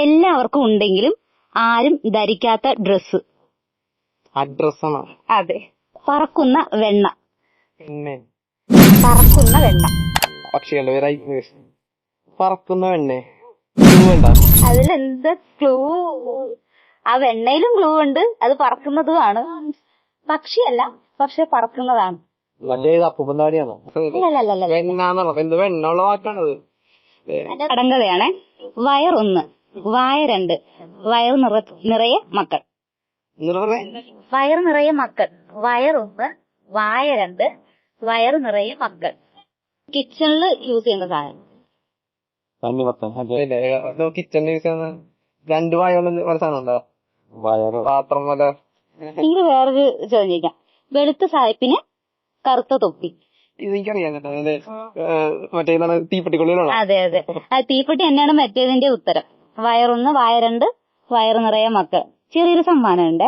എല്ലാവർക്കും ഉണ്ടെങ്കിലും ആരും ധരിക്കാത്ത ഡ്രസ്. അഡ്രസ്സാണോ? അതെ. പറക്കുന്ന വെണ്ണ. പിന്നെ പറക്കുന്ന വെണ്ണ. പക്ഷികളുടെ പേരായി. പറക്കുന്ന വെണ്ണേ വേണ്ട. അതിലെന്ത് ക്ലൂ? ആ വെണ്ണയിലും ക്ലൂ ഉണ്ട്, അത് പറക്കുന്നതുമാണ്. പക്ഷിയല്ല, പക്ഷെ പറക്കുന്നതാണ്. മറ്റേ അപ്പൂപ്പന്താടിയാണോ? അല്ലല്ലല്ല. വെണ്ണാന്നുള്ളത് എന്ത് വെണ്ണ ഉള്ള വാക്കാണത്? കടങ്കഥയാണേ. വയറൊന്ന്, വായ രണ്ട്, വയറ് നിറയെ മക്കൾ. വയറ് നിറയെ മക്കൾ. വയറൊന്ന്, വായ രണ്ട്, വയറ് നിറയെ മക്കൾ. കിച്ചണില് യൂസ് ചെയ്യുന്ന സാധനം. കിച്ചണിൽ യൂസ് ചെയ്യുന്ന 2 വായുള്ള സാധനം ഉണ്ടോ? വയറ് പാത്രം പോലെ. ഇത് വേറൊരു ചോദ്യം ചോദിക്കാം. വെളുത്ത സായിപ്പിന് കറുത്ത തൊപ്പി. ഇതെനിക്കറിയാം കേട്ടോ. മറ്റേ തീപ്പെട്ടിക്കൊള്ളിലാണോ? അതെ അതെ, അത് തീപ്പെട്ടി തന്നെയാണ് മറ്റേതിന്റെ ഉത്തരം. വയറൊന്ന്, വായ രണ്ട്, വയറ് നിറയെ മക്കൾ. ചെറിയൊരു സമ്മാനം ഉണ്ട്.